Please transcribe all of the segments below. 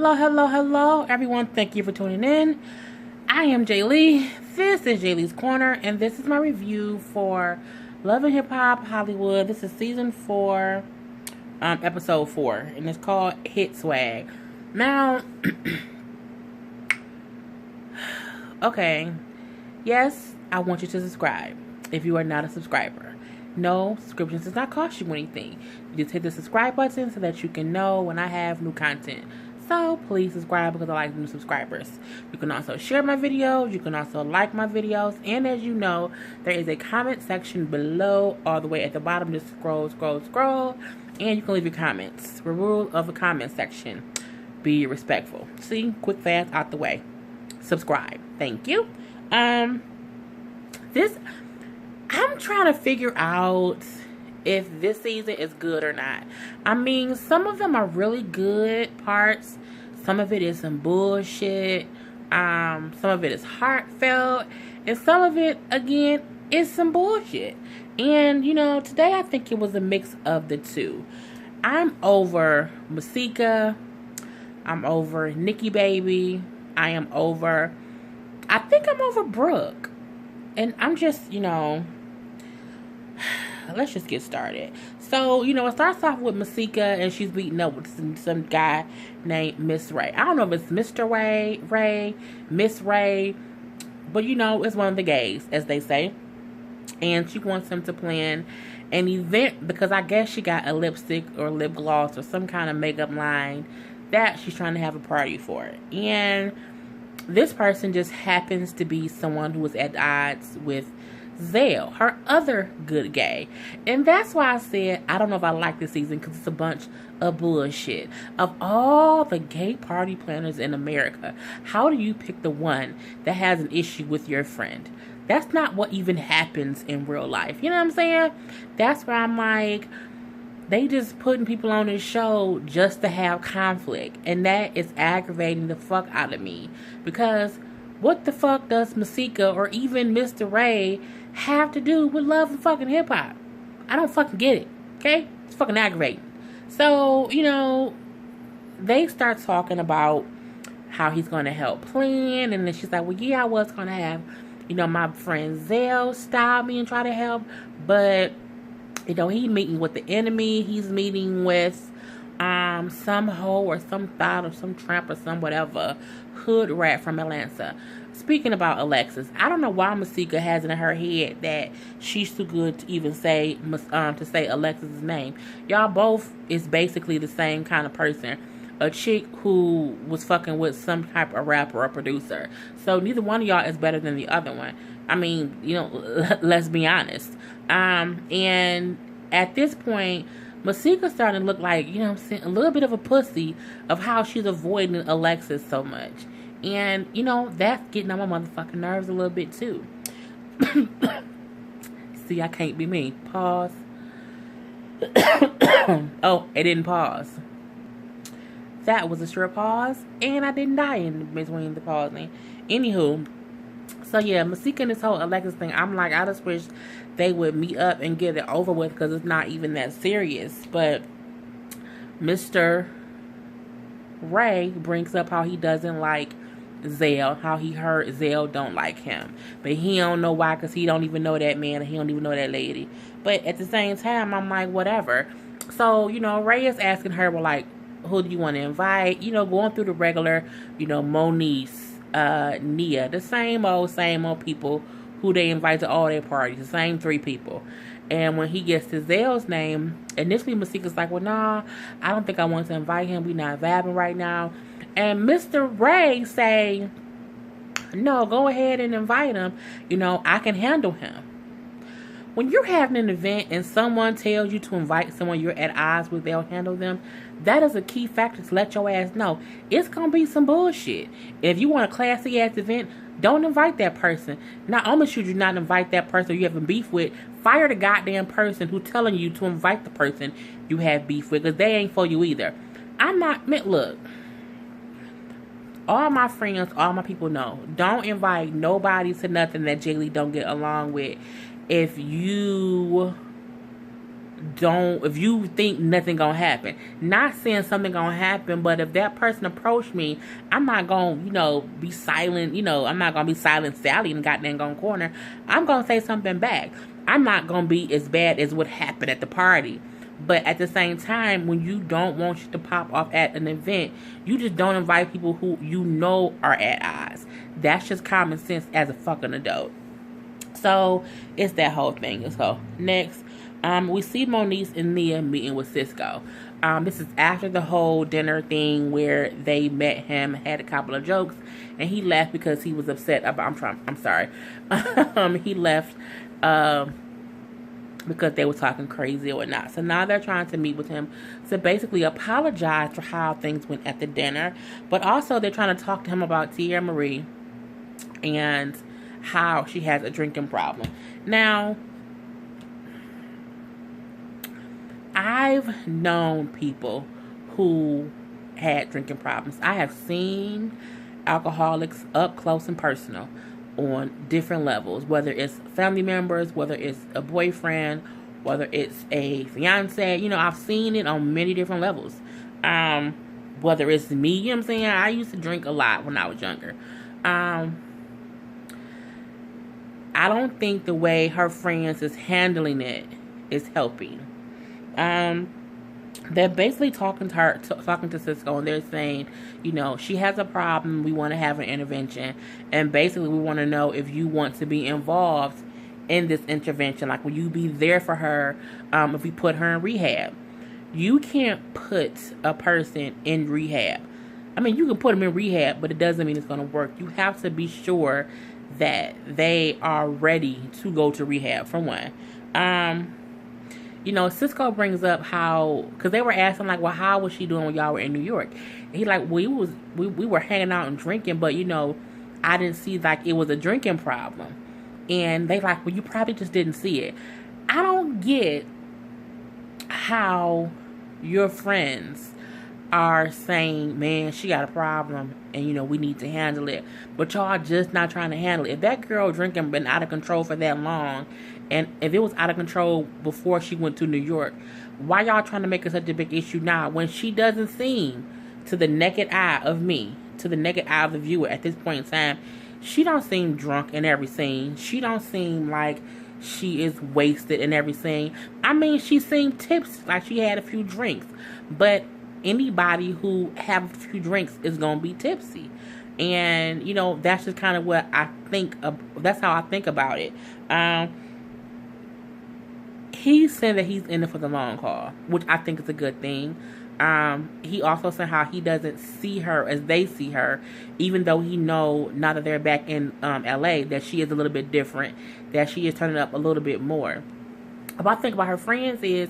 Hello, everyone. Thank you for tuning in. I am Jay Lee. This is Jay Lee's Corner, and this is my review for Love and Hip Hop Hollywood. This is season 4, episode 4, and it's called Hit Swag. Now, okay, yes, I want you to subscribe if you are not a subscriber. No, subscription does not cost you anything. You just hit the subscribe button so that you can know when I have new content. So please subscribe because I like new subscribers. You can also share my videos. You can also like my videos. And as you know, there is a comment section below all the way at the bottom. Just scroll. And you can leave your comments. The rule of the comment section. Be respectful. See? Quick, fast, out the way. Subscribe. Thank you. I'm trying to figure out if this season is good or not. I mean, some of them are really good parts. Some of it is some bullshit. Some of it is heartfelt. And some of it, again, is some bullshit. And, you know, today I think it was a mix of the two. I'm over Masika. I'm over Nikki Baby. I think I'm over Brooke. And I'm just, you know, let's just get started. So, you know, it starts off with Masika, and she's beating up with some guy named Miss Ray. I don't know if it's Mr. Ray, Miss Ray, but, you know, it's one of the gays, as they say. And she wants him to plan an event because I guess she got a lipstick or lip gloss or some kind of makeup line that she's trying to have a party for. And this person just happens to be someone who was at odds with Zale, her other good gay. And that's why I said I don't know if I like this season, because it's a bunch of bullshit. Of all the gay party planners in America, how do you pick the one that has an issue with your friend? That's not what even happens in real life. You know what I'm saying? That's where I'm like, they just putting people on this show just to have conflict. And that is aggravating the fuck out of me. Because what the fuck does Masika or even Mr. Ray have to do with love and fucking hip hop? I don't fucking get it. Okay? It's fucking aggravating. So, you know, they start talking about how he's going to help plan. And then she's like, well, yeah, I was going to have, you know, my friend Zale stop me and try to help. But, you know, he's meeting with the enemy. He's meeting with some hoe or some thought or some tramp or some whatever hood rat from Atlanta. Speaking about Alexis, I don't know why Masika has it in her head that she's too good to even say Alexis's name. Y'all both is basically the same kind of person. A chick who was fucking with some type of rapper or producer. So neither one of y'all is better than the other one. I mean, you know, let's be honest. And at this point, Masika's starting to look like, you know what I'm saying, a little bit of a pussy of how she's avoiding Alexis so much. And, you know, that's getting on my motherfucking nerves a little bit too. See, I can't be me. Pause. Oh, it didn't pause. That was a short pause, and I didn't die in between the pausing. Anywho, so yeah, Masika and this whole Alexis thing, I'm like, I just wish they would meet up and get it over with because it's not even that serious. But Mr. Ray brings up how he doesn't like Zale, how he heard Zale don't like him. But he don't know why, because he don't even know that man and he don't even know that lady. But at the same time, I'm like, whatever. So, you know, Ray is asking her, well, like, who do you want to invite? You know, going through the regular, you know, Moniece, Nia, the same old people who they invite to all their parties, the same 3 people. And when he gets to Zale's name, initially Masika's like, well, nah, I don't think I want to invite him. We not vibing right now. And Mr. Ray say, no, go ahead and invite him. You know, I can handle him. When you're having an event and someone tells you to invite someone you're at odds with, they'll handle them, that is a key factor to let your ass know it's going to be some bullshit. If you want a classy ass event, don't invite that person. Not only should you not invite that person you have beef with, fire the goddamn person who's telling you to invite the person you have beef with, because they ain't for you either. Look, all my friends, all my people know, don't invite nobody to nothing that Jay Lee don't get along with if you if you think nothing gonna happen, not saying something gonna happen, but if that person approached me, I'm not gonna, be silent, I'm not gonna be silent Sally in the goddamn gone corner. I'm gonna say something back. I'm not gonna be as bad as what happened at the party. But at the same time, when you don't want you to pop off at an event, you just don't invite people who are at odds. That's just common sense as a fucking adult. So it's that whole thing. So next, we see Moniece and Nia meeting with Cisco. This is after the whole dinner thing where they met him, had a couple of jokes, and he left because he was upset about. I'm sorry. He left because they were talking crazy or whatnot. So now they're trying to meet with him to basically apologize for how things went at the dinner, but also they're trying to talk to him about Tia Marie and how she has a drinking problem. Now, I've known people who had drinking problems. I have seen alcoholics up close and personal on different levels, whether it's family members, whether it's a boyfriend, whether it's a fiance. I've seen it on many different levels. Whether it's me, I'm saying? I used to drink a lot when I was younger. I don't think the way her friends is handling it is helping. They're basically talking to Cisco, and they're saying, she has a problem. We want to have an intervention, and basically we want to know if you want to be involved in this intervention. Like, will you be there for her if we put her in rehab? You can't put a person in rehab. I mean, you can put them in rehab, but it doesn't mean it's going to work. You have to be sure that they are ready to go to rehab, for one. Cisco brings up how, because they were asking, like, well, how was she doing when y'all were in New York? And he like, we were hanging out and drinking, but, I didn't see, like, it was a drinking problem. And they like, well, you probably just didn't see it. I don't get how your friends are saying, man, she got a problem, and, we need to handle it. But y'all just not trying to handle it. If that girl drinking been out of control for that long, and if it was out of control before she went to New York, why y'all trying to make it such a big issue now when she doesn't seem, to the naked eye of me, to the naked eye of the viewer at this point in time, she don't seem drunk in every scene. She don't seem like she is wasted in every scene. I mean, she seemed tipsy, like she had a few drinks. But anybody who have a few drinks is going to be tipsy. And, that's just kind of what I think of. That's how I think about it. He's saying that he's in it for the long haul, which I think is a good thing. He also said how he doesn't see her as they see her, even though he know now that they're back in LA that she is a little bit different, that she is turning up a little bit more. What I think about her friends is,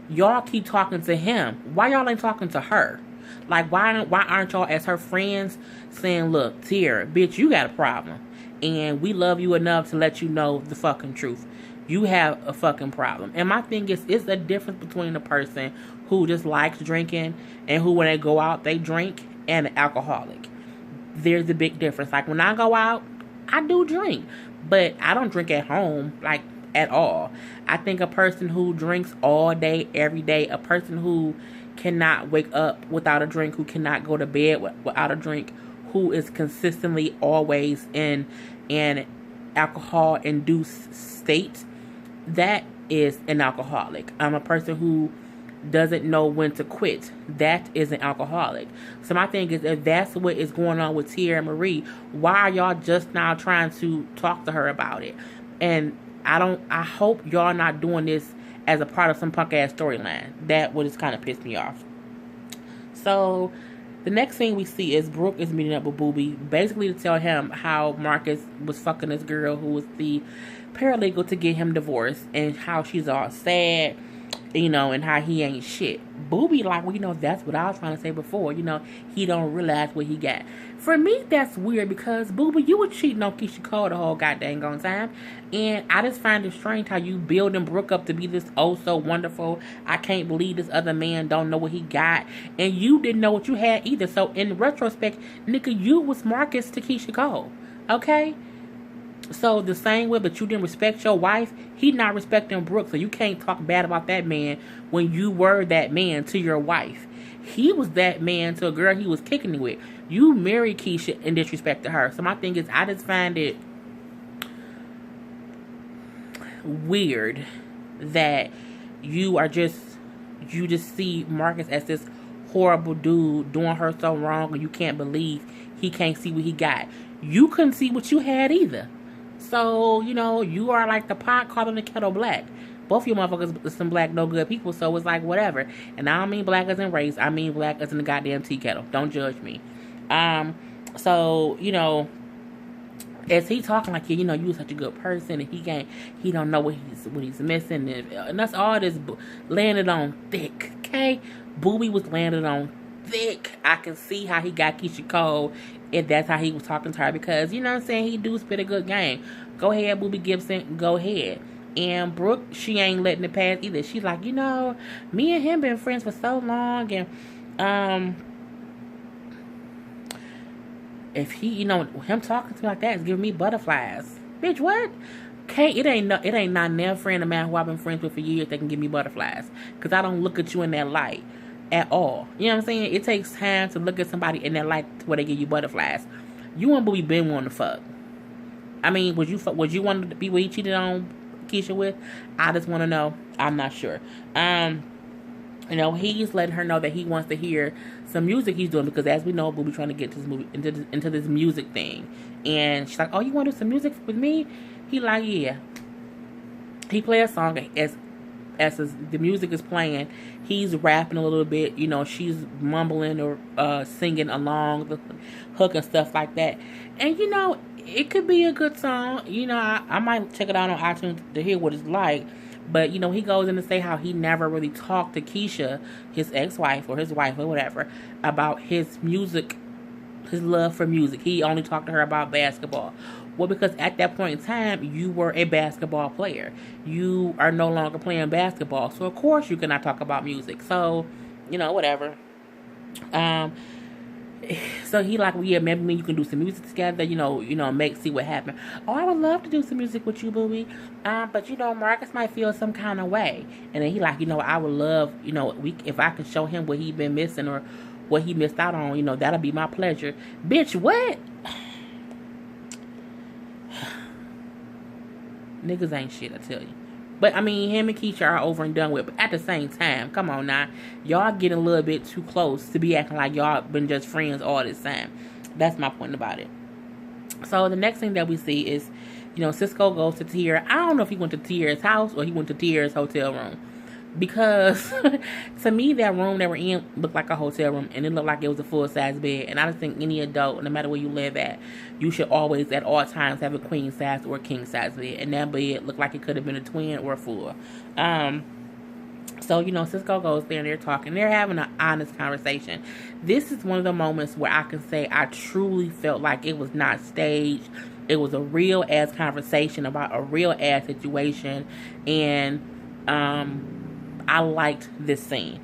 y'all keep talking to him. Why y'all ain't talking to her? Like, why aren't y'all as her friends saying, look, Tia, bitch, you got a problem, and we love you enough to let you know the fucking truth. You have a fucking problem. And my thing is, it's a difference between a person who just likes drinking and who, when they go out, they drink, and an alcoholic. There's a big difference. Like, when I go out, I do drink, but I don't drink at home, like, at all. I think a person who drinks all day, every day, a person who cannot wake up without a drink, who cannot go to bed without a drink, who is consistently always in an alcohol-induced state, that is an alcoholic. I'm a person who doesn't know when to quit. That is an alcoholic. So my thing is, if that's what is going on with Tia Marie, why are y'all just now trying to talk to her about it? And I hope y'all not doing this as a part of some punk ass storyline. That would just kind of piss me off. So the next thing we see is Brooke is meeting up with Booby, basically to tell him how Marcus was fucking this girl who was the paralegal to get him divorced, and how she's all sad, and how he ain't shit. Booby like, well, that's what I was trying to say before. He don't realize what he got. For me, that's weird, because Booby, you were cheating on Keisha Cole the whole goddamn gone time. And I just find it strange how you building Brooke up to be this oh so wonderful, I can't believe this other man don't know what he got. And you didn't know what you had either. So in retrospect, nigga, you was Marcus to Keisha Cole. Okay? So the same way that you didn't respect your wife, he not respecting Brooke. So you can't talk bad about that man when you were that man to your wife. He was that man to a girl he was kicking it with. You married Keisha and disrespected her. So my thing is, I just find it weird that you just see Marcus as this horrible dude doing her so wrong, and you can't believe he can't see what he got. You couldn't see what you had either. So, you are like the pot calling the kettle black. Both of you motherfuckers are some black no good people, so it's like whatever. And I don't mean black as in race, I mean black as in the goddamn tea kettle. Don't judge me. So, as he talking like, you such a good person, and he don't know what he's missing, and that's all this landed on thick, okay? Booby was landed on thick. I can see how he got Keisha cold, and that's how he was talking to her, because, you know what I'm saying, he do spit a good game. Go ahead, Booby Gibson, go ahead. And Brooke, she ain't letting it pass either. She's like, me and him been friends for so long, and, if he, him talking to me like that is giving me butterflies. Bitch, what? Okay, it ain't not never friend of mine who I've been friends with for years that can give me butterflies. Because I don't look at you in that light at all. You know what I'm saying? It takes time to look at somebody in that light where they give you butterflies. You and Booby been wanting to fuck. I mean, would you want to be where he cheated on Keisha with? I just want to know. I'm not sure. He's letting her know that he wants to hear some music he's doing, because as we know, Booby trying to get into this music thing. And she's like, oh, you want to do some music with me? He like, yeah. He play a song as the music is playing. He's rapping a little bit. She's mumbling or singing along the hook and stuff like that. And, it could be a good song. I might check it out on iTunes to hear what it's like. But, he goes in to say how he never really talked to Keisha, his ex-wife or his wife or whatever, about his music, his love for music. He only talked to her about basketball. Well, because at that point in time, you were a basketball player. You are no longer playing basketball. So, of course, you cannot talk about music. So, whatever. So he like, well, yeah, maybe you can do some music together, see what happens. Oh, I would love to do some music with you, Booby. But Marcus might feel some kind of way. And then he like, I would love, if I could show him what he been missing or what he missed out on, that'll be my pleasure. Bitch, what? Niggas ain't shit, I tell you. But, I mean, him and Keisha are over and done with. But at the same time, come on now. Y'all getting a little bit too close to be acting like y'all been just friends all this time. That's my point about it. So, the next thing that we see is, Cisco goes to Tiara. I don't know if he went to Tiara's house or he went to Tiara's hotel room. Because, to me, that room they were in looked like a hotel room. And it looked like it was a full-size bed. And I just think any adult, no matter where you live at, you should always, at all times, have a queen-size or king-size bed. And that bed looked like it could have been a twin or a full. So, Cisco goes there and they're talking. They're having an honest conversation. This is one of the moments where I can say I truly felt like it was not staged. It was a real-ass conversation about a real-ass situation. And, I liked this scene.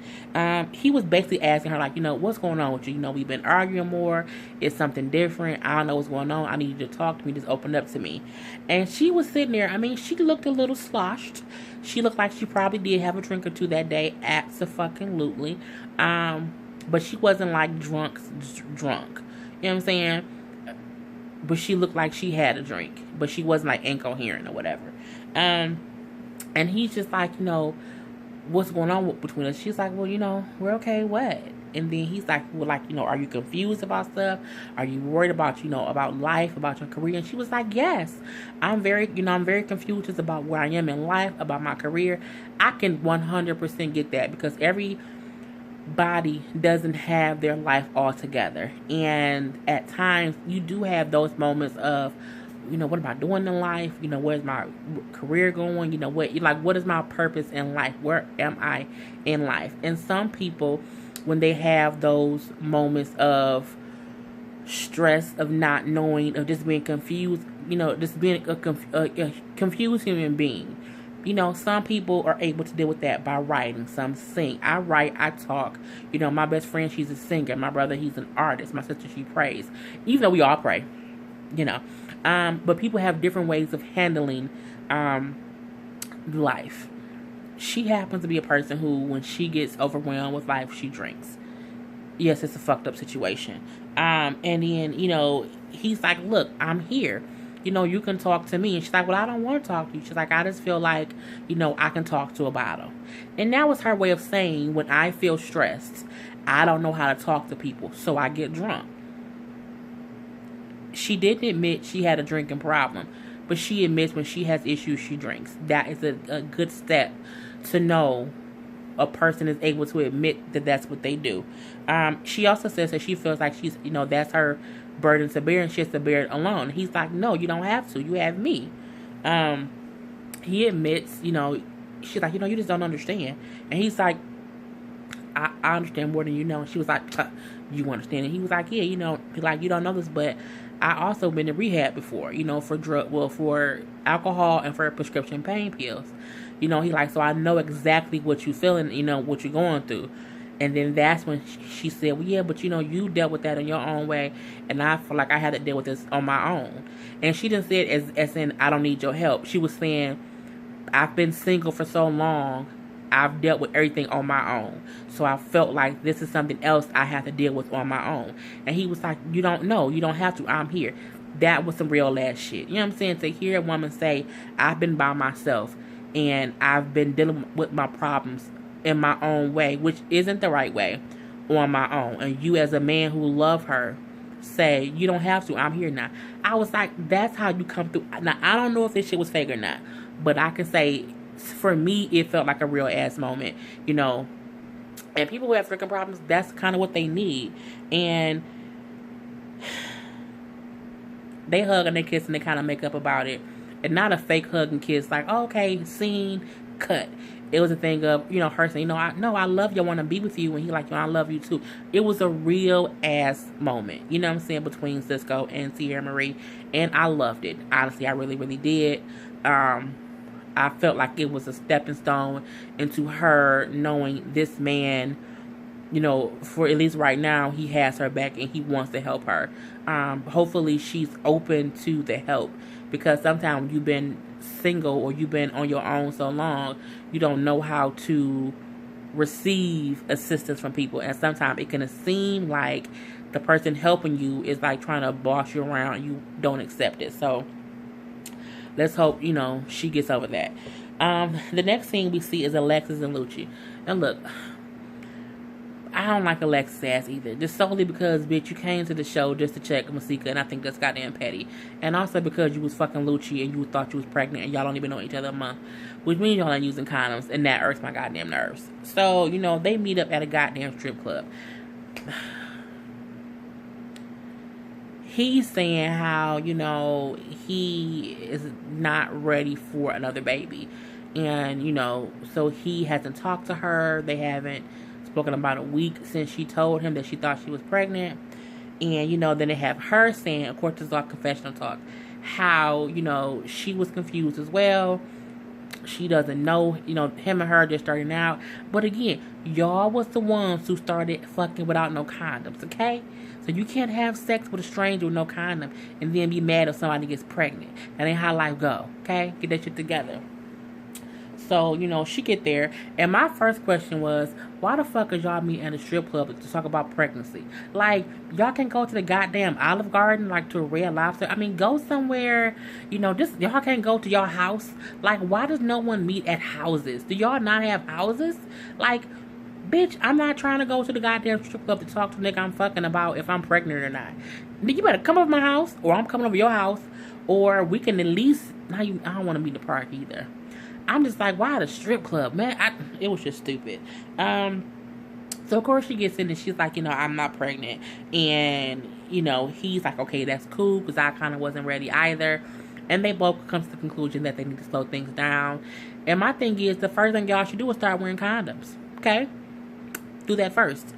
He was basically asking her, like, what's going on with you? We've been arguing more. It's something different. I don't know what's going on. I need you to talk to me. Just open up to me. And she was sitting there. I mean, she looked a little sloshed. She looked like she probably did have a drink or two that day. Abso-fucking-lutely. But she wasn't, like, drunk. You know what I'm saying? But she looked like she had a drink. But she wasn't, like, incoherent or whatever. And he's just like, what's going on between us? She's like, well, we're okay, what? And then he's like, well, like, are you confused about stuff? Are you worried about, about life, about your career? And she was like, yes. I'm very confused just about where I am in life, about my career. I can 100% get that, because everybody doesn't have their life all together. And at times, you do have those moments of, what am I doing in life? Where's my career going? What is my purpose in life? Where am I in life? And some people, when they have those moments of stress, of not knowing, of just being confused, just being a confused human being, some people are able to deal with that by writing. Some sing. I write, I talk. My best friend, she's a singer. My brother, he's an artist. My sister, she prays. Even though we all pray, But people have different ways of handling life. She happens to be a person who, when she gets overwhelmed with life, she drinks. Yes, it's a fucked up situation. And then, he's like, look, I'm here. You can talk to me. And she's like, well, I don't want to talk to you. She's like, I just feel like, I can talk to a bottle. And that was her way of saying, when I feel stressed, I don't know how to talk to people, so I get drunk. She didn't admit she had a drinking problem, but she admits when she has issues, she drinks. That is a good step to know a person is able to admit that that's what they do. She also says that she feels like she's, that's her burden to bear and she has to bear it alone. He's like, no, you don't have to. You have me. He admits, she's like, you just don't understand. And he's like, I understand more than you know. And she was like, you understand? And he was like, yeah, you don't know this, but I also been in rehab before, for alcohol and for prescription pain pills. He like, so I know exactly what you feeling, what you're going through. And then that's when she said, well, yeah, but you dealt with that in your own way. And I feel like I had to deal with this on my own. And she didn't say it as in, I don't need your help. She was saying, I've been single for so long. I've dealt with everything on my own. So I felt like this is something else I have to deal with on my own. And he was like, you don't know. You don't have to. I'm here. That was some real ass shit. You know what I'm saying? To hear a woman say, I've been by myself and I've been dealing with my problems in my own way, which isn't the right way, on my own. And you as a man who love her say, you don't have to. I'm here now. I was like, that's how you come through. Now, I don't know if this shit was fake or not, but I can say, for me, it felt like a real ass moment, and people who have freaking problems, that's kind of what they need. And they hug and they kiss and they kind of make up about it, and not a fake hug and kiss like, oh, okay, scene, cut. It was a thing of, her saying, I love you, I want to be with you, and he like, I love you too. It was a real ass moment, you know what I'm saying, between Cisco and Sierra Marie, and I loved it. Honestly, I really, really did. I felt like it was a stepping stone into her knowing this man, for at least right now, he has her back and he wants to help her. Hopefully she's open to the help, because sometimes you've been single or you've been on your own so long, you don't know how to receive assistance from people. And sometimes it can seem like the person helping you is like trying to boss you around and you don't accept it. So let's hope, she gets over that. The next thing we see is Alexis and Lucci. And look, I don't like Alexis' ass either. Just solely because, bitch, you came to the show just to check Masika, and I think that's goddamn petty. And also because you was fucking Lucci and you thought you was pregnant and y'all don't even know each other a month. Which means y'all ain't using condoms, and that irks my goddamn nerves. So, they meet up at a goddamn strip club. He's saying how, he is not ready for another baby. And, so he hasn't talked to her. They haven't spoken about a week since she told him that she thought she was pregnant. And, then they have her saying, of course, this is all confessional talk, how, she was confused as well. She doesn't know, him and her just starting out. But again, y'all was the ones who started fucking without no condoms, okay? So you can't have sex with a stranger with no condom and then be mad if somebody gets pregnant. That ain't how life go, okay? Get that shit together. So, she get there. And my first question was, why the fuck is y'all meeting at a strip club to talk about pregnancy? Like, y'all can go to the goddamn Olive Garden, like to a Red Lobster. I mean, go somewhere, y'all can't go to y'all house. Like, why does no one meet at houses? Do y'all not have houses? Like, bitch, I'm not trying to go to the goddamn strip club to talk to the nigga I'm fucking about if I'm pregnant or not. You better come over my house, or I'm coming over your house, or we can at least, I don't want to meet in the park either. I'm just like, why the strip club, man? It was just stupid. So of course she gets in and she's like, I'm not pregnant. And, he's like, okay, that's cool, because I kind of wasn't ready either. And they both come to the conclusion that they need to slow things down. And my thing is, the first thing y'all should do is start wearing condoms. Okay? Do that first.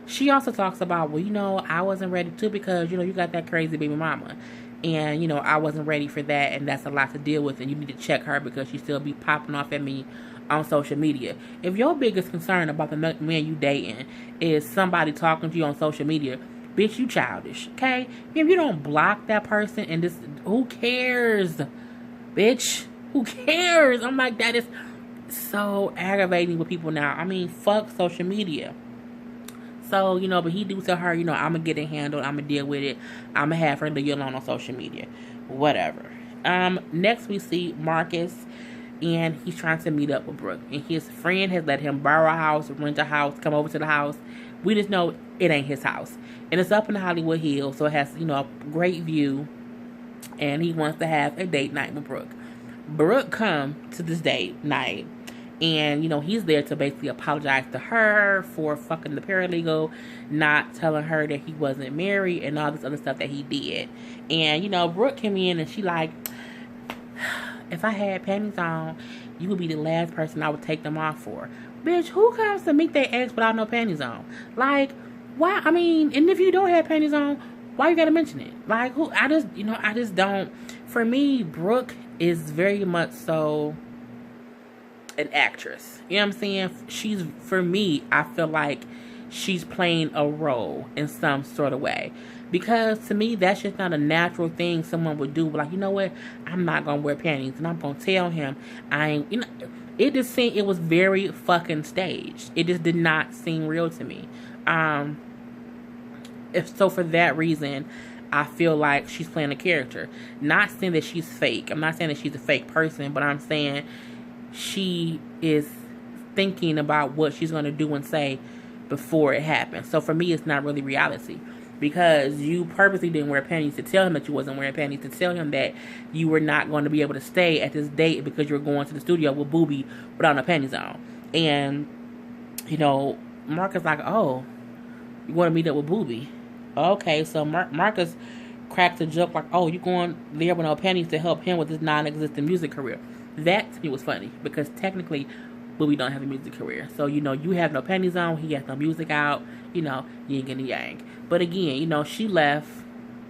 She also talks about, well, I wasn't ready too, because, you got that crazy baby mama. And, I wasn't ready for that, and that's a lot to deal with, and you need to check her because she still be popping off at me on social media. If your biggest concern about the man you dating is somebody talking to you on social media, bitch, you childish. Okay? If you don't block that person and just, who cares? Bitch, who cares? I'm like, that is so aggravating with people now. I mean, fuck social media. So, but he do tell her, I'm going to get it handled. I'm going to deal with it. I'm going to have her leave you alone on social media. Whatever. Next we see Marcus, and he's trying to meet up with Brooke. And his friend has let him borrow a house, rent a house, come over to the house. We just know it ain't his house. And it's up in the Hollywood Hills, so it has, a great view. And he wants to have a date night with Brooke. Brooke come to this date night. And, he's there to basically apologize to her for fucking the paralegal, not telling her that he wasn't married and all this other stuff that he did. And, Brooke came in and she like, if I had panties on, you would be the last person I would take them off for. Bitch, who comes to meet their ex without no panties on? Like, why? I mean, and if you don't have panties on, why you gotta mention it? Like, who? I just don't. For me, Brooke is very much so an actress. You know what I'm saying? For me, I feel like she's playing a role in some sort of way. Because to me, that's just not a natural thing someone would do. But like, you know what? I'm not going to wear panties. And I'm going to tell him I ain't, it just seemed, it was very fucking staged. It just did not seem real to me. So for that reason, I feel like she's playing a character. Not saying that she's fake. I'm not saying that she's a fake person, but I'm saying she is thinking about what she's going to do and say before it happens. So for me, it's not really reality. Because you purposely didn't wear panties to tell him that you wasn't wearing panties, to tell him that you were not going to be able to stay at this date because you were going to the studio with Booby without no panties on. And, Marcus like, oh, you want to meet up with Booby? Okay, so Marcus cracks a joke like, oh, you going there with no panties to help him with his non-existent music career. That to me was funny because technically Booby don't have a music career. So, you have no panties on, he has no music out, you ain't getting yang. But again, she left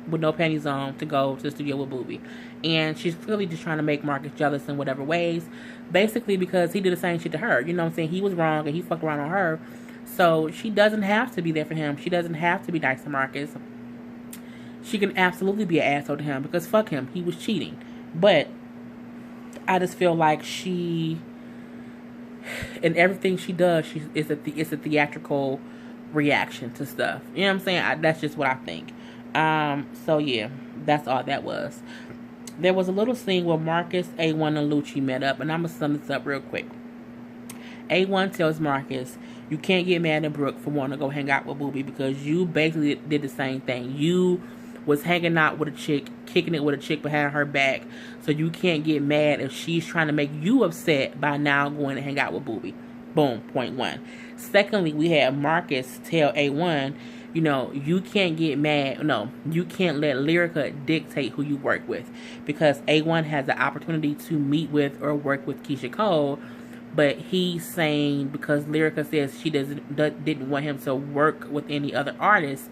with no panties on to go to the studio with Booby. And she's clearly just trying to make Marcus jealous in whatever ways. Basically because he did the same shit to her. You know what I'm saying? He was wrong and he fucked around on her. So she doesn't have to be there for him. She doesn't have to be nice to Marcus. She can absolutely be an asshole to him because fuck him. He was cheating. But I just feel like she, and everything she does, it's a theatrical reaction to stuff. You know what I'm saying? That's just what I think. So yeah, that's all that was. There was a little scene where Marcus, A1, and Lucci met up, and I'm gonna sum this up real quick. A1 tells Marcus, you can't get mad at Brooke for wanting to go hang out with Booby because you basically did the same thing. You was hanging out with a chick, kicking it with a chick behind her back, so you can't get mad if she's trying to make you upset by now going to hang out with Booby. Boom, point one. Secondly, we had Marcus tell A1, you can't get mad. No, you can't let Lyrica dictate who you work with because A1 has the opportunity to meet with or work with Keisha Cole, but he's saying because Lyrica says she didn't want him to work with any other artists,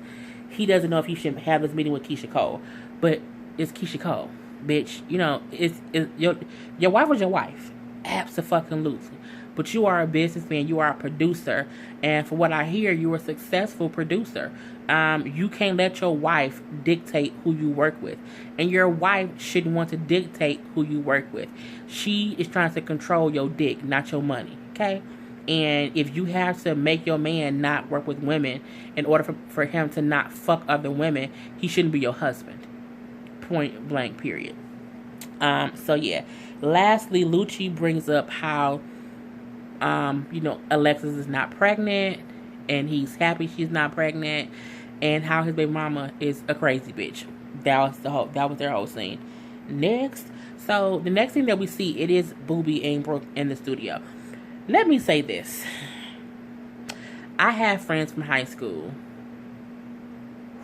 he doesn't know if he should have this meeting with Keisha Cole. But it's Keisha Cole, bitch. It's your wife was your wife. Abso-fucking-lutely. But you are a businessman. You are a producer. And for what I hear, you're a successful producer. You can't let your wife dictate who you work with. And your wife shouldn't want to dictate who you work with. She is trying to control your dick, not your money. Okay? And if you have to make your man not work with women in order for him to not fuck other women, he shouldn't be your husband. Point blank, period. So yeah. Lastly, Lucci brings up how Alexis is not pregnant and he's happy she's not pregnant and how his baby mama is a crazy bitch. That was their whole scene. Next. So the next thing that we see, it is Booby and Brooke in the studio. Let me say this. I have friends from high school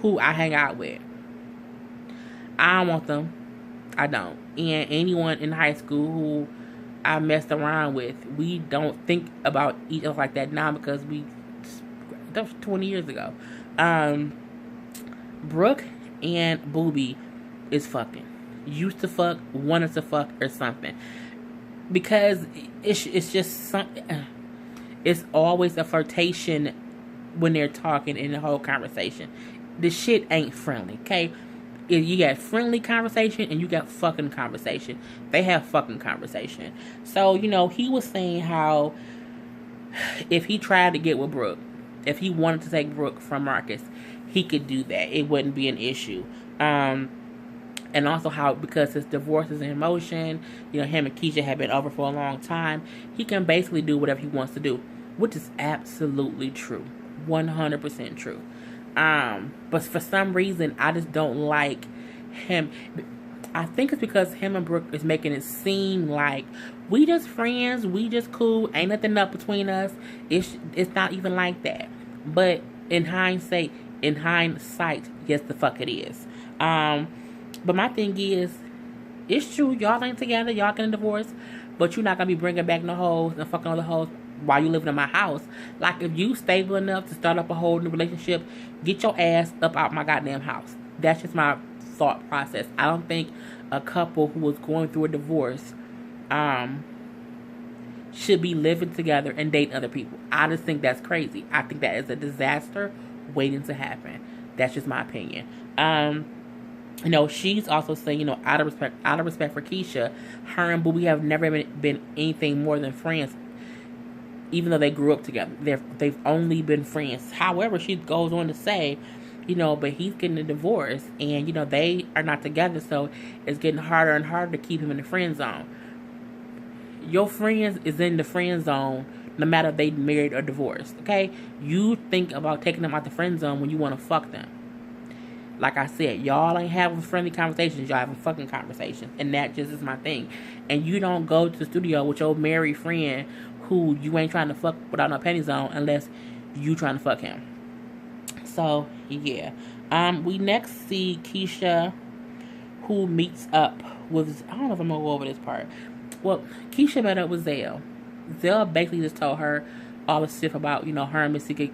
who I hang out with. I don't want them. I don't. And anyone in high school who I messed around with, we don't think about each other like that now because that was 20 years ago. Brooke and Booby is fucking. Used to fuck, wanted to fuck, or something. Because it's just something. It's always a flirtation when they're talking in the whole conversation. the shit ain't friendly, okay? You got friendly conversation and you got fucking conversation. They have fucking conversation. So, he was saying how if he tried to get with Brooke, if he wanted to take Brooke from Marcus, he could do that. It wouldn't be an issue. And also how, because his divorce is in motion, him and Keisha have been over for a long time, he can basically do whatever he wants to do, which is absolutely true. 100% true. But for some reason, I just don't like him. I think it's because him and Brooke is making it seem like we just friends, we just cool, ain't nothing up between us. It's not even like that. But in hindsight, yes, the fuck it is. But my thing is, it's true, y'all ain't together, y'all getting divorced, but you're not gonna be bringing back no hoes and fucking other hoes while you living in my house. Like, if you stable enough to start up a whole new relationship, get your ass up out my goddamn house. That's just my thought process. I don't think a couple who was going through a divorce should be living together and dating other people. I just think that's crazy. I think that is a disaster waiting to happen. That's just my opinion. She's also saying, out of respect for Keisha, her and Booby have never been anything more than friends. Even though they grew up together, they've only been friends. However, she goes on to say, but he's getting a divorce, and they are not together, so it's getting harder and harder to keep him in the friend zone. Your friends is in the friend zone, no matter if they married or divorced. Okay, you think about taking them out the friend zone when you want to fuck them. Like I said, y'all ain't having friendly conversations, y'all having fucking conversations, and that just is my thing. And you don't go to the studio with your married friend who you ain't trying to fuck without no panties on unless you trying to fuck him. So, yeah. We next see Keisha, who meets up with, I don't know if I'm going to go over this part. Well, Keisha met up with Zell. Zell basically just told her all the stuff about, him and Masika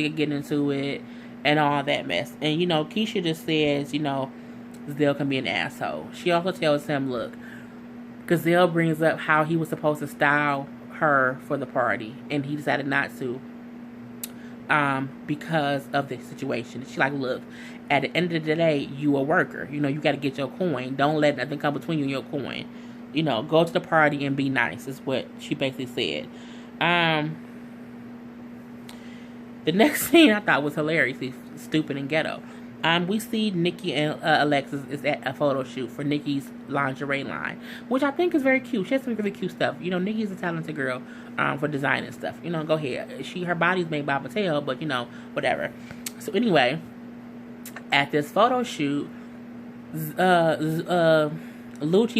getting into it and all that mess. And, Keisha just says, Zell can be an asshole. She also tells him, look, because Zell brings up how he was supposed to style her for the party, and he decided not to because of the situation. She's like, look, at the end of the day, you a worker. You got to get your coin. Don't let nothing come between you and your coin. Go to the party and be nice, is what she basically said. The next scene I thought was hilariously stupid and ghetto. We see Nikki and Alexis is at a photo shoot for Nikki's lingerie line, which I think is very cute. She has some really cute stuff. Nikki's a talented girl for designing stuff. Go ahead. Her body's made by Mattel, but whatever. So anyway, at this photo shoot, Lucci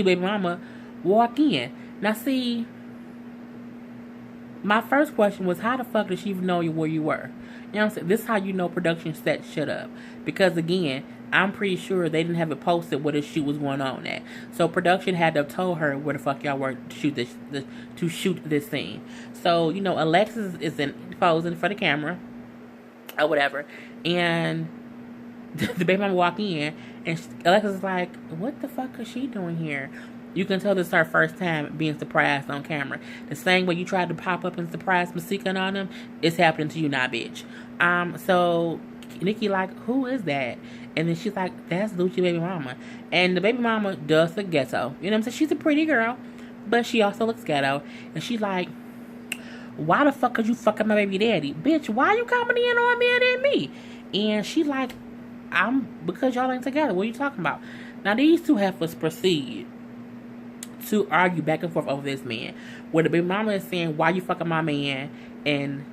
baby mama walk in. Now see, my first question was, how the fuck did she even know where you were? What I'm saying? This is how you know production set shit up. Because again, I'm pretty sure they didn't have it posted where the shoot was going on at. So production had to have told her where the fuck y'all were to shoot this scene. So, Alexis is posing for the camera or whatever. And the baby mama walk in and Alexis is like, what the fuck is she doing here? You can tell this is her first time being surprised on camera. The same way you tried to pop up and surprise Masika on them, it's happening to you now, bitch. So Nikki like, who is that? And then she's like, that's Lucci baby mama. And the baby mama does look ghetto. You know what I'm saying? She's a pretty girl, but she also looks ghetto. And she's like, why the fuck are you fucking my baby daddy? Bitch, why you coming in on me and me? And she like, because y'all ain't together. What are you talking about? Now these two heifers proceed to argue back and forth over this man, where the baby mama is saying, why you fucking my man? And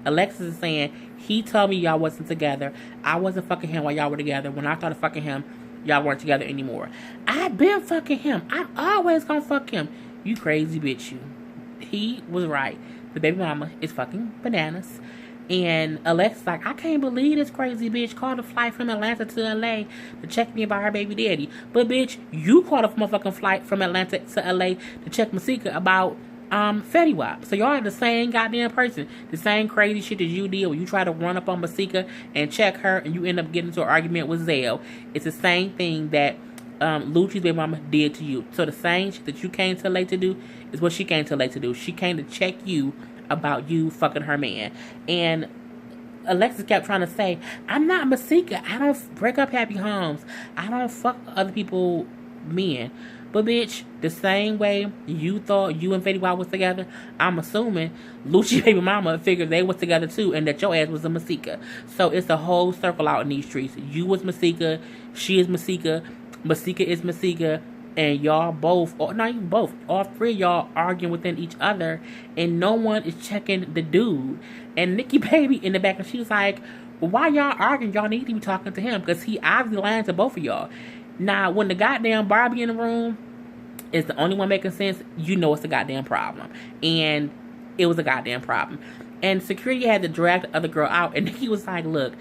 Alexis is saying, he told me y'all wasn't together. I wasn't fucking him while y'all were together. When I started fucking him, y'all weren't together anymore. I've been fucking him. I'm always gonna fuck him. You crazy bitch, you. He was right. The baby mama is fucking bananas. And Alexis like, I can't believe this crazy bitch called a flight from Atlanta to LA to check me about her baby daddy. But bitch, you called a motherfucking flight from Atlanta to LA to check Masika about Fetty Wap. So y'all are the same goddamn person. The same crazy shit that you did when you try to run up on Masika and check her and you end up getting into an argument with Zell. It's the same thing that Lucci's baby mama did to you. So the same shit that you came to LA to do is what she came to LA to do. She came to check you about you fucking her man. And Alexis kept trying to say, I'm not Masika. I don't break up happy homes. I don't fuck other people men. But bitch, the same way you thought you and Fetty Wap was together, I'm assuming Lucci baby mama figured they was together too, and that your ass was a Masika. So it's a whole circle out in these streets. You was Masika, she is Masika, Masika is Masika, and y'all both, or not even both, all three of y'all arguing within each other, and no one is checking the dude. And Nikki Baby in the back, and she was like, why y'all arguing? Y'all need to be talking to him, because he obviously lying to both of y'all. Now, when the goddamn Barbie in the room is the only one making sense, you know it's a goddamn problem. And it was a goddamn problem. And security had to drag the other girl out, and he was like, look,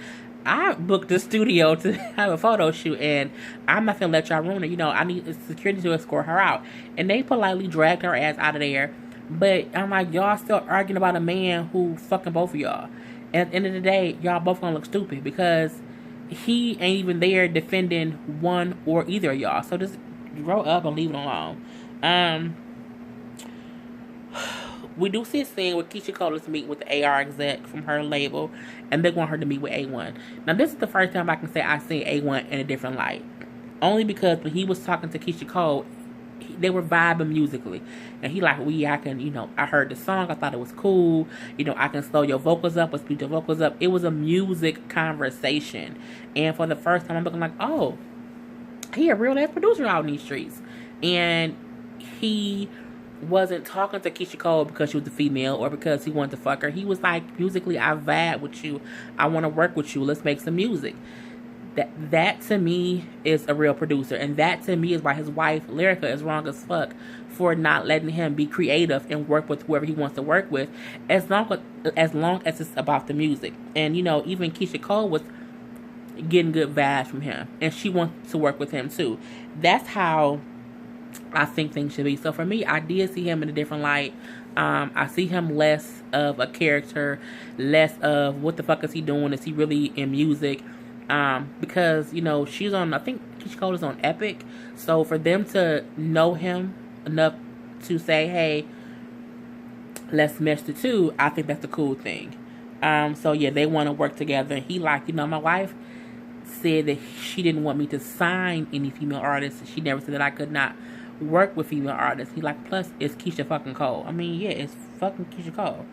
I booked the studio to have a photo shoot, and I'm not gonna let y'all ruin it. You know, I need security to escort her out. And they politely dragged her ass out of there. But I'm like, y'all still arguing about a man who fucking both of y'all. And at the end of the day, y'all both gonna look stupid, because he ain't even there defending one or either of y'all. So just grow up and leave it alone. We do see a scene where Keisha Cole is meeting with the AR exec from her label, and they want her to meet with A1. Now, this is the first time I can say I've seen A1 in a different light. Only because when he was talking to Keisha Cole, they were vibing musically. And he like, I can, I heard the song, I thought it was cool. I can slow your vocals up or speed your vocals up. It was a music conversation. And for the first time, I'm looking like, oh, he a real ass producer out in these streets. And he wasn't talking to Keisha Cole because she was a female or because he wanted to fuck her. He was like, musically, I vibe with you. I want to work with you. Let's make some music. That to me is a real producer, and that to me is why his wife Lyrica is wrong as fuck for not letting him be creative and work with whoever he wants to work with, as long as it's about the music. And even Keisha Cole was getting good vibes from him, and she wants to work with him too. That's how I think things should be. So for me, I did see him in a different light. I see him less of a character, less of what the fuck is he doing? Is he really in music? Because, she's on, I think Keisha Cole is on Epic. So for them to know him enough to say, hey, let's mesh the two, I think that's a cool thing. So yeah, they want to work together. And he like, my wife said that she didn't want me to sign any female artists. She never said that I could not work with female artists. He like, plus it's Keisha fucking Cole. I mean, yeah, it's fucking Keisha Cole.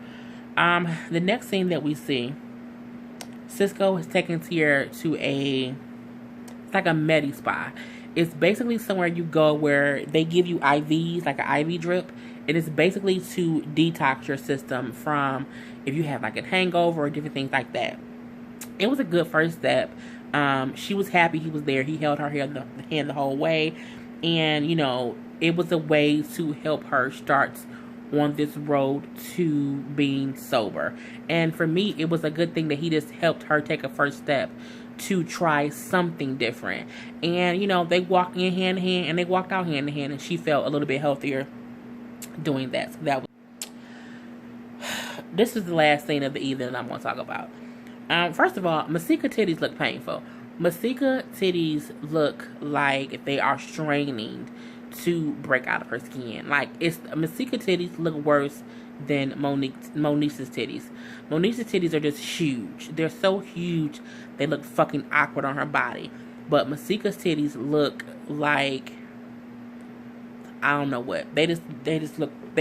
The next scene that we see, Cisco is taking Tia to it's like a medi spa. It's basically somewhere you go where they give you IVs, like an IV drip. It is basically to detox your system from if you have like a hangover or different things like that. It was a good first step. She was happy he was there. He held her hand the whole way. And, it was a way to help her start on this road to being sober. And for me, it was a good thing that he just helped her take a first step to try something different. And, they walked in hand in hand and they walked out hand in hand, and she felt a little bit healthier doing that. So that was... This is the last scene of the evening I'm going to talk about. First of all, Masika titties look painful. Masika titties look like they are straining to break out of her skin. Like, Masika titties look worse than Monique's titties. Monique's titties are just huge. They're so huge, they look fucking awkward on her body. But Masika's titties look like, I don't know what. They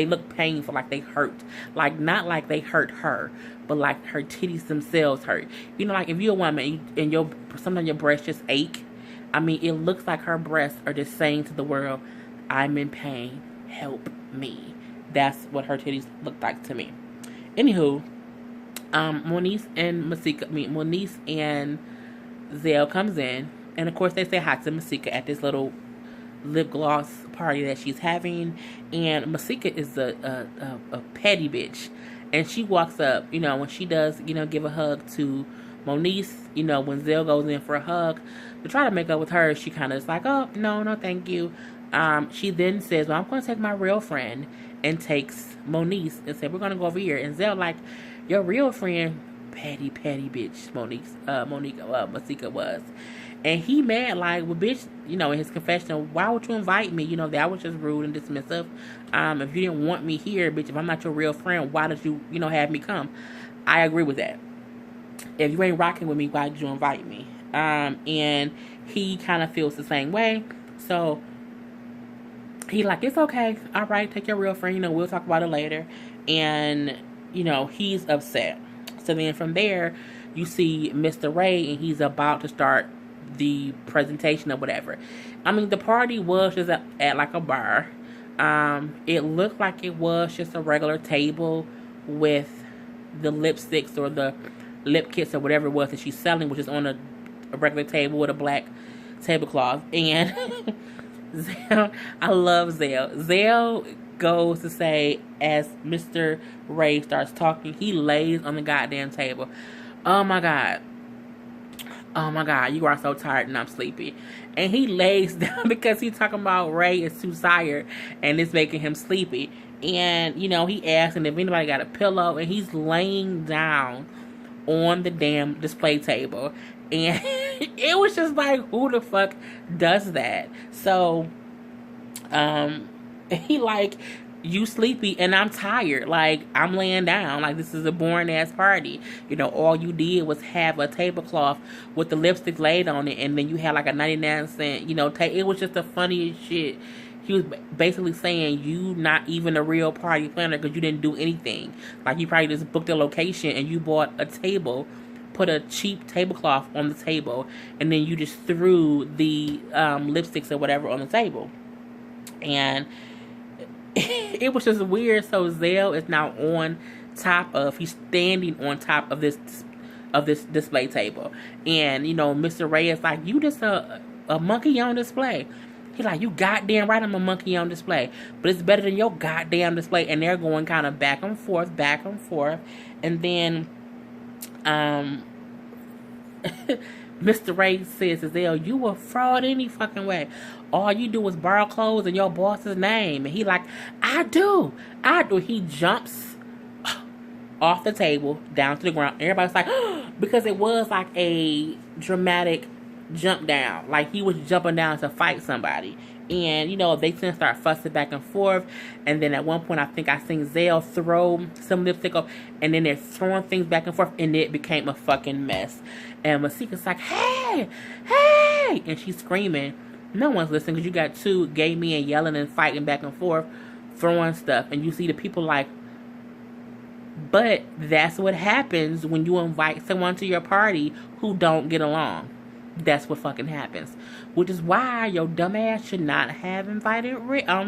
look painful, like they hurt. Like, not like they hurt her, but like her titties themselves hurt. Like if you're a woman and sometimes your breasts just ache. I mean, it looks like her breasts are just saying to the world, I'm in pain, help me. That's what her titties look like to me. Anywho, Monique and Zell comes in, and of course they say hi to Masika at this little lip gloss party that she's having. And Masika is a petty bitch, and she walks up, when she does, give a hug to Monique, when Zell goes in for a hug to try to make up with her, she kind of is like, oh, no, thank you. She then says, well, I'm going to take my real friend, and takes Monique and said, we're going to go over here. And Zell like, your real friend, petty bitch, Masika was. And he mad like, well, bitch, in his confession, why would you invite me? That was just rude and dismissive. If you didn't want me here, bitch, if I'm not your real friend, why did you, have me come? I agree with that. if you ain't rocking with me, why did you invite me? And he kind of feels the same way. So he like, it's okay. All right, take your real friend. We'll talk about it later. And, he's upset. So then from there, you see Mr. Ray, and he's about to start the presentation or whatever. I mean, the party was just at like a bar. It looked like it was just a regular table with the lipsticks or the lip kits or whatever it was that she's selling, which is on a regular table with a black tablecloth. And Zell, I love Zell. Zell goes to say, as Mr. Ray starts talking, he lays on the goddamn table. Oh my god. Oh my god, you are so tired and I'm sleepy. And he lays down because he's talking about Ray is too tired and it's making him sleepy. And, he asks him if anybody got a pillow, and he's laying down on the damn display table. And it was just like, who the fuck does that? So, he like, you sleepy and I'm tired. Like, I'm laying down. Like, this is a boring ass party. All you did was have a tablecloth with the lipstick laid on it, and then you had like a 99-cent, it was just the funniest shit. He was basically saying, you not even a real party planner because you didn't do anything. Like, you probably just booked a location and you bought a table, put a cheap tablecloth on the table, and then you just threw the lipsticks or whatever on the table. And it was just weird. So Zell is now he's standing on top of this display table. And, Mr. Ray is like, you just a monkey on display. He's like, you goddamn right I'm a monkey on display. But it's better than your goddamn display. And they're going kind of back and forth. And then Mr. Ray says to Zell, you a fraud any fucking way. All you do is borrow clothes in your boss's name. And he like, I do. He jumps off the table down to the ground. Everybody's like, because it was like a dramatic jump down. Like, he was jumping down to fight somebody. And, they then start fussing back and forth. And then at one point, I think I seen Zell throw some lipstick up. And then they're throwing things back and forth. And it became a fucking mess. And Masika's like, hey! And she's screaming. No one's listening because you got two gay men yelling and fighting back and forth, throwing stuff. And you see the people like, but that's what happens when you invite someone to your party who don't get along. That's what fucking happens. Which is why your dumb ass should not have invited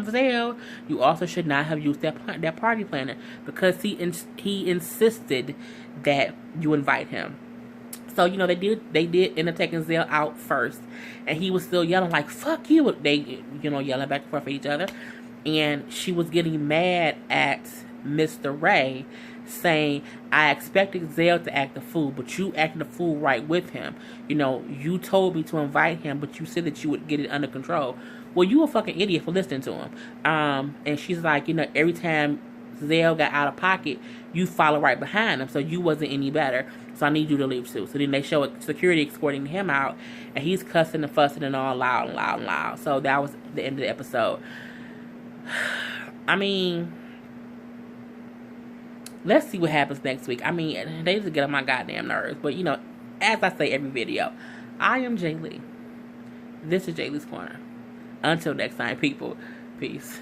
Zell. You also should not have used that party planner because he insisted that you invite him. So, they did end up taking Zell out first. And he was still yelling like, fuck you. They, yelling back and forth at each other. And she was getting mad at Mr. Ray, saying, I expected Zell to act a fool, but you acted a fool right with him. You told me to invite him, but you said that you would get it under control. Well, you a fucking idiot for listening to him. And she's like, every time Zell got out of pocket, you follow right behind him, so you wasn't any better. So I need you to leave too. So then they show security escorting him out, and he's cussing and fussing and all loud. So that was the end of the episode. I mean, let's see what happens next week. I mean, they just get on my goddamn nerves. But, as I say every video, I am Jay Lee. This is Jay Lee's Corner. Until next time, people. Peace.